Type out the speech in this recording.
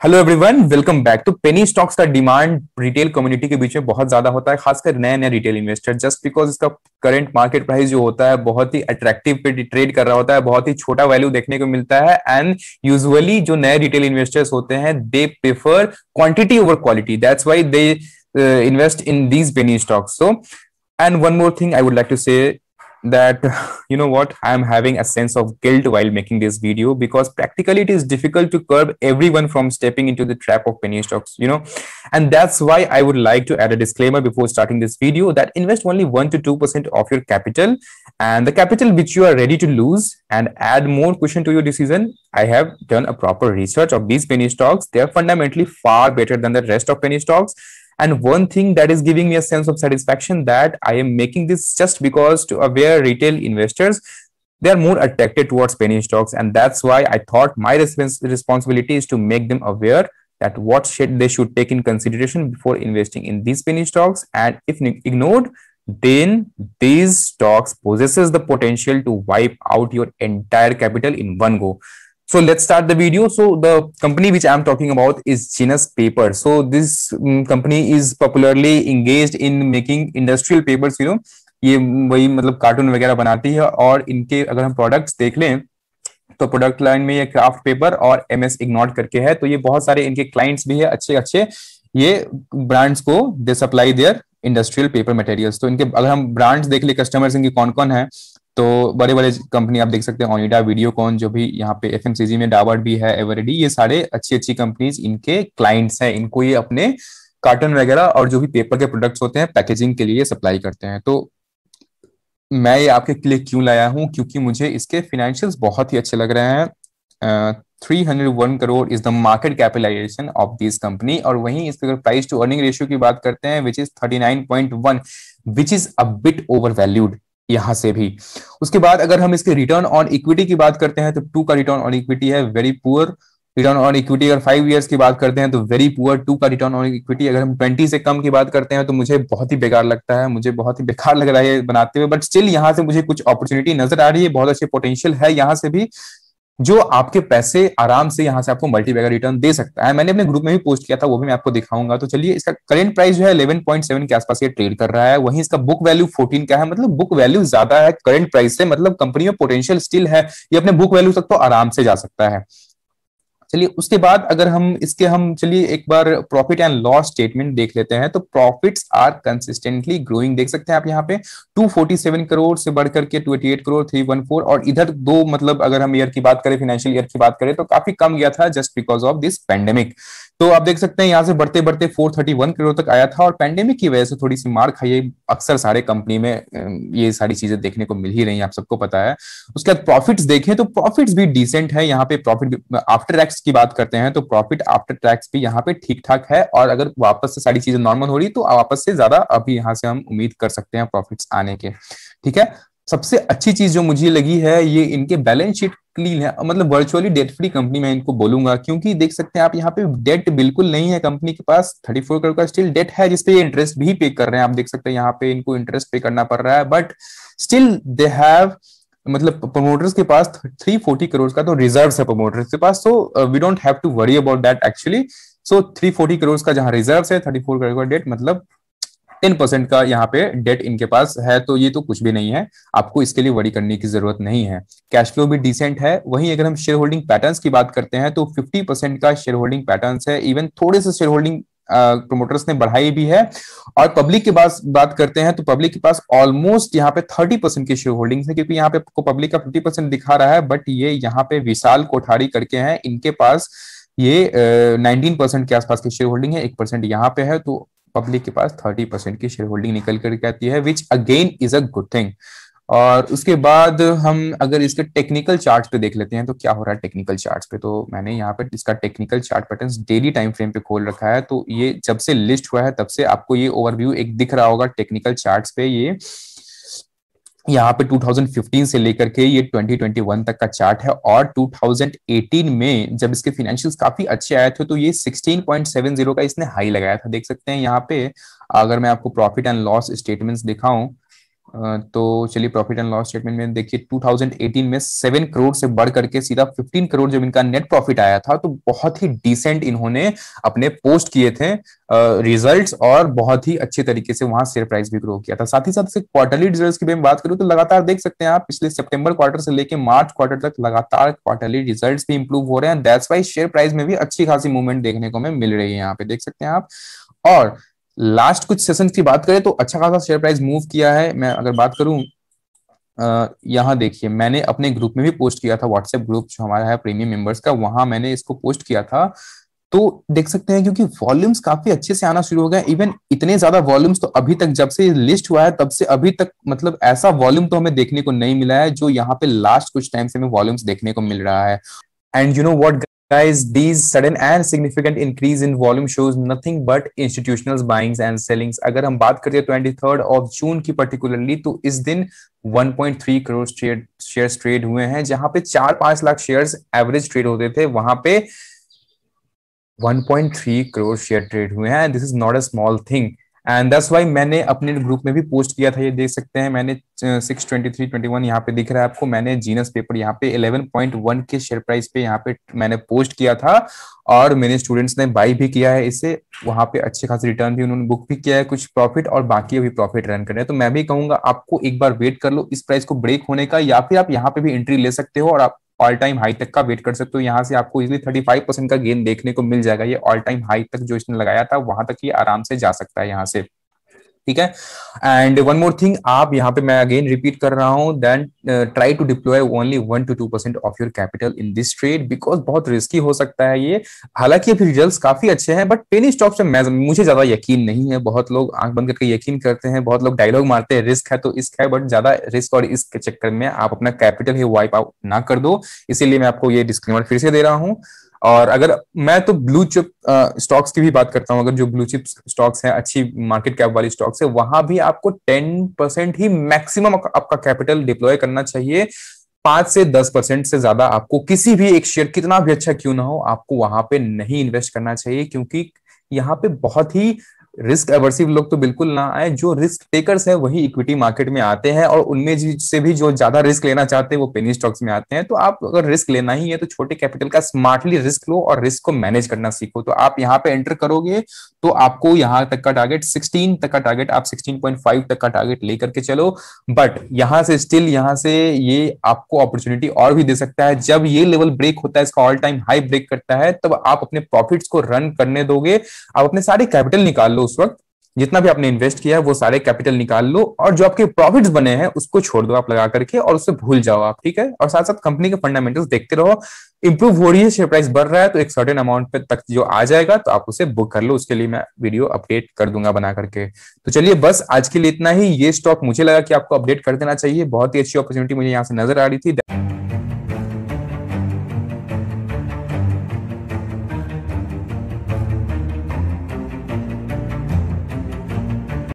Hello everyone, welcome back. तो penny stocks का demand retail community के बीच में बहुत ज्यादा होता है, खासकर नए नए रिटेल इन्वेस्टर, जस्ट बिकॉज इसका करंट मार्केट प्राइस जो होता है बहुत ही अट्रैक्टिव पे ट्रेड कर रहा होता है, बहुत ही छोटा वैल्यू देखने को मिलता है। एंड यूजुअली जो नए रिटेल इन्वेस्टर्स होते हैं they prefer quantity over quality, that's why they invest in these penny stocks. So and one more thing I would like to say that you know what, I am having a sense of guilt while making this video because practically it is difficult to curb everyone from stepping into the trap of penny stocks, and that's why I would like to add a disclaimer before starting this video that invest only 1 to 2% of your capital and the capital which you are ready to lose, and add more cushion to your decision. I have done a proper research of these penny stocks. They are fundamentally far better than the rest of penny stocks. And one thing that is giving me a sense of satisfaction that I am making this just because to aware retail investors, they are more attracted towards penny stocks. And that's why I thought my responsibility is to make them aware that what they should take in consideration before investing in these penny stocks. And if ignored, then these stocks possesses the potential to wipe out your entire capital in one go. So let's start the video. So the company which I'm talking about is Genus Paper. So this company is popularly engaged in making industrial papers. ये वही मतलब cartoon वगैरह बनाती है, और इनके अगर हम प्रोडक्ट्स देख लें तो प्रोडक्ट लाइन में ये क्राफ्ट पेपर और MS इग्नोर्ड करके है। तो ये बहुत सारे इनके क्लाइंट्स भी है अच्छे अच्छे, ये ब्रांड्स को they supply their industrial paper materials. तो इनके अगर हम ब्रांड्स देख ले, कस्टमर्स इनके कौन कौन है, तो बड़े बड़े कंपनी आप देख सकते हैं, ओनिडा, वीडियोकॉन, जो भी यहाँ पे FMCG में डाबर भी है, एवरेडी, ये सारे अच्छी अच्छी कंपनीज इनके क्लाइंट्स हैं। इनको ये अपने कार्टन वगैरह और जो भी पेपर के प्रोडक्ट्स होते हैं पैकेजिंग के लिए सप्लाई करते हैं। तो मैं ये आपके लिए क्यों लाया हूँ, क्योंकि मुझे इसके फाइनेंशियल्स बहुत ही अच्छे लग रहे हैं। 301 crore is the market capitalization of this company, और वहीं इसके अगर प्राइस टू अर्निंग रेशियो की बात करते हैं which is 39.1, which is a bit over valued यहां से भी। उसके बाद अगर हम इसके रिटर्न ऑन इक्विटी की बात करते हैं तो 2 का रिटर्न ऑन इक्विटी है, very poor return on equity. अगर 5 इयर्स की बात करते हैं तो वेरी पुअर 2 का रिटर्न ऑन इक्विटी। अगर हम 20 से कम की बात करते हैं तो मुझे बहुत ही बेकार लगता है, मुझे बहुत ही बेकार लग रहा है बनाते हुए, बट स्टिल यहाँ से मुझे कुछ अपॉर्चुनिटी नजर आ रही है, बहुत अच्छे पोटेंशियल है यहाँ से भी, जो आपके पैसे आराम से यहाँ से आपको मल्टीबैगर रिटर्न दे सकता है। मैंने अपने ग्रुप में भी पोस्ट किया था, वो भी मैं आपको दिखाऊंगा। तो चलिए, इसका करंट प्राइस जो है 11.7 के आसपास ये ट्रेड कर रहा है, वहीं इसका बुक वैल्यू 14 का है, मतलब बुक वैल्यू ज्यादा है करंट प्राइस से, मतलब कंपनी में पोटेंशियल स्टिल है, ये अपने बुक वैल्यू तक तो आराम से जा सकता है। चलिए उसके बाद अगर हम चलिए एक बार प्रॉफिट एंड लॉस स्टेटमेंट देख लेते हैं। तो प्रॉफिट्स आर कंसिस्टेंटली ग्रोइंग, देख सकते हैं आप यहाँ पे 247 करोड़ से बढ़कर के 288 करोड़ 314, और इधर दो मतलब अगर हम ईयर की बात करें, फाइनेंशियल ईयर की बात करें, तो काफी कम गया था just because of this pandemic. तो आप देख सकते हैं यहाँ से बढ़ते बढ़ते 431 करोड़ तक आया था, और पेंडेमिक की वजह से थोड़ी सी मार खाई है अक्सर सारे कंपनी में, ये सारी चीजें देखने को मिल ही रही है, आप सबको पता है। उसके बाद प्रॉफिट्स देखें तो प्रॉफिट्स भी डिसेंट है यहाँ पे। प्रॉफिट आफ्टर टैक्स की बात करते हैं तो प्रॉफिट आफ्टर टैक्स भी यहाँ पे ठीक ठाक है, और अगर वापस से सारी चीजें नॉर्मल हो रही तो वापस से ज्यादा अभी यहाँ से हम उम्मीद कर सकते हैं प्रॉफिट्स आने के। ठीक है, सबसे अच्छी चीज जो मुझे लगी है ये इनके बैलेंस शीट क्लीन है, मतलब वर्चुअली डेट फ्री कंपनी मैं इनको बोलूंगा, क्योंकि देख सकते हैं आप यहाँ पे डेट बिल्कुल नहीं है कंपनी के पास। 34 करोड़ का स्टिल डेट है जिसपे ये इंटरेस्ट भी पे कर रहे हैं, आप देख सकते हैं यहाँ पे इनको इंटरेस्ट पे करना पड़ रहा है, बट स्टिल दे हैव, मतलब प्रमोटर्स के पास 340 करोड़ का तो रिजर्व है प्रमोटर्स के पास, so we don't have to worry about that actually. So 340 crore का जहां रिजर्व है, 34 करोड़ का डेट, मतलब 10% का यहाँ पे डेट इनके पास है, तो ये तो कुछ भी नहीं है, आपको इसके लिए वरी करने की जरूरत नहीं है। कैश फ्लो भी डिसेंट है। वहीं अगर हम शेयर होल्डिंग पैटर्न्स की बात करते हैं तो 50% का शेयर होल्डिंग पैटर्न्स है, इवन थोड़े से शेयर होल्डिंग प्रोमोटर्स ने बढ़ाई भी है। और पब्लिक के पास बात करते हैं तो पब्लिक के पास ऑलमोस्ट यहाँ पे 30% की शेयर होल्डिंग है, क्योंकि यहाँ पे आपको पब्लिक का 50% दिखा रहा है, बट ये यहाँ पे विशाल कोठारी करके हैं, इनके पास ये 19% के आसपास की शेयर होल्डिंग है, 1% यहाँ पे है, तो पब्लिक के पास 30% की शेयर होल्डिंग निकल करके आती है, which again is a good thing. और उसके बाद हम अगर इसके टेक्निकल चार्ट्स पे देख लेते हैं तो क्या हो रहा है टेक्निकल चार्ट्स पे, तो मैंने यहाँ पे इसका technical chart patterns daily time frame पे खोल रखा है। तो ये जब से लिस्ट हुआ है तब से आपको ये ओवरव्यू एक दिख रहा होगा टेक्निकल चार्ट्स पे। ये यहाँ पे 2015 से लेकर के ये 2021 तक का चार्ट है, और 2018 में जब इसके फाइनेंशियल्स काफी अच्छे आए थे तो ये 16.70 का इसने हाई लगाया था, देख सकते हैं यहाँ पे। अगर मैं आपको प्रॉफिट एंड लॉस स्टेटमेंट्स दिखाऊं तो चलिए प्रॉफिट एंड लॉस स्टेटमेंट में देखिए 2018 में 7 करोड़ से बढ़ करके सीधा 15 करोड़ जब इनका नेट प्रॉफिट आया था, तो बहुत ही डिसेंट इन्होंने अपने पोस्ट किए थे रिजल्ट्स, और बहुत ही अच्छे तरीके से वहां शेयर प्राइस भी ग्रो किया था। साथ ही साथ से क्वार्टरली रिजल्ट्स की भी बात करूं तो लगातार देख सकते हैं आप, पिछले सितंबर क्वार्टर से लेके मार्च क्वार्टर तक लगातार क्वार्टरली रिजल्ट्स भी इंप्रूव हो रहे हैं। दैट्स वाई शेयर प्राइस में भी अच्छी खासी मूवमेंट देखने को हमें मिल रही है, यहाँ पे देख सकते हैं आप। और लास्ट कुछ सेशंस की बात करें तो अच्छा खासा शेयर प्राइस मूव किया है। मैं अगर बात करूं, यहाँ देखिए मैंने अपने ग्रुप में भी पोस्ट किया था, व्हाट्सएप ग्रुप जो हमारा है प्रीमियम मेंबर्स का, वहां मैंने इसको पोस्ट किया था। तो देख सकते हैं क्योंकि वॉल्यूम्स काफी अच्छे से आना शुरू हो गए, इवन इतने ज्यादा वॉल्यूम्स तो अभी तक जब से लिस्ट हुआ है तब से अभी तक मतलब ऐसा वॉल्यूम तो हमें देखने को नहीं मिला है जो यहाँ पे लास्ट कुछ टाइम से हमें वॉल्यूम्स देखने को मिल रहा है। And you know what, guys? These sudden and significant increase in volume shows nothing but institutional buyings and sellings. अगर हम बात करें 23rd of June की particularly, तो इस दिन 1.3 करोड़ शेयर्स ट्रेड हुए हैं, जहां पे 4-5 लाख शेयर्स एवरेज ट्रेड होते थे, वहां पे 1.3 करोड़ शेयर ट्रेड हुए हैं। This is not a small thing, and that's why मैंने अपने ग्रुप में भी पोस्ट किया था। ये देख सकते हैं मैंने 623.21 यहाँ पे दिख रहा है आपको, मैंने जीनस पेपर यहाँ पे 11.1 के शेयर प्राइस पे यहाँ पे मैंने पोस्ट किया था, और मेरे स्टूडेंट्स ने बाई भी किया है इसे। वहां पे अच्छे खासे रिटर्न भी उन्होंने बुक भी किया है, कुछ प्रॉफिट, और बाकी अभी प्रॉफिट रन कर रहे हैं। तो मैं भी कहूंगा आपको एक बार वेट कर लो इस प्राइस को ब्रेक होने का, या फिर आप यहाँ पे भी एंट्री ले सकते हो और आप ऑल टाइम हाई तक का वेट कर सकते हो। यहाँ से आपको इजिली 35% का गेन देखने को मिल जाएगा। ये ऑल टाइम हाई तक जो इसने लगाया था वहां तक ये आराम से जा सकता है यहाँ से, ठीक है। एंड वन मोर थिंग, आप यहाँ पे मैं अगेन रिपीट कर रहा हूँ, then try to deploy only 1 to 2% of your capital in this trade, because बहुत रिस्की हो सकता है ये। हालांकि अभी रिजल्ट्स काफी अच्छे हैं, बट पेनी स्टॉक्स में मुझे ज्यादा यकीन नहीं है। बहुत लोग आंख बंद करके यकीन करते हैं, बहुत लोग डायलॉग मारते हैं रिस्क है तो इश्क है, बट ज्यादा रिस्क और इसके चक्कर में आप अपना कैपिटल ही वाइप आउट ना कर दो। इसीलिए मैं आपको ये डिस्क्लेमर फिर से दे रहा हूँ। और अगर मैं तो ब्लू चिप स्टॉक्स की भी बात करता हूं, अगर जो ब्लू चिप स्टॉक्स हैं, अच्छी मार्केट कैप वाली स्टॉक्स है, वहां भी आपको 10% ही मैक्सिमम आपका कैपिटल डिप्लॉय करना चाहिए। 5 से 10% से ज्यादा आपको किसी भी एक शेयर, कितना भी अच्छा क्यों ना हो, आपको वहां पे नहीं इन्वेस्ट करना चाहिए, क्योंकि यहाँ पे बहुत ही रिस्क एवर्सिव लोग तो बिल्कुल ना आए। जो रिस्क टेकर्स है वही इक्विटी मार्केट में आते हैं, और उनमें से भी जो ज्यादा रिस्क लेना चाहते हैं वो पेनी स्टॉक्स में आते हैं। तो आप अगर रिस्क लेना ही है तो छोटे कैपिटल का स्मार्टली रिस्क लो और रिस्क को मैनेज करना सीखो। तो आप यहाँ पे एंटर करोगे तो आपको यहाँ तक का टारगेट 16 तक का टारगेट, आप 16.5 तक का टारगेट लेकर के चलो। बट यहाँ से स्टिल यहाँ से ये आपको अपॉर्चुनिटी और भी दे सकता है। जब ये लेवल ब्रेक होता है, इसका ऑल टाइम हाई ब्रेक करता है, तब आप अपने प्रॉफिट्स को रन करने दोगे। आप अपने सारे कैपिटल निकाल लो, उस वक्त जितना भी आपने इन्वेस्ट किया है वो सारे कैपिटल निकाल लो, और जो आपके प्रॉफिट्स बने हैं उसको छोड़ दो आप लगा करके, और उससे भूल जाओ आप, ठीक है। और साथ साथ कंपनी के फंडामेंटल्स देखते रहो, इंप्रूव हो रही है, शेयर प्राइस बढ़ रहा है, तो एक सर्टेन अमाउंट पे तक जो आ जाएगा तो आप उसे बुक कर लो। उसके लिए मैं वीडियो अपडेट कर दूंगा बना करके। तो चलिए बस आज के लिए इतना ही। ये स्टॉक मुझे लगा कि आपको अपडेट कर देना चाहिए, बहुत ही अच्छी अपॉर्चुनिटी मुझे यहाँ से नजर आ रही थी।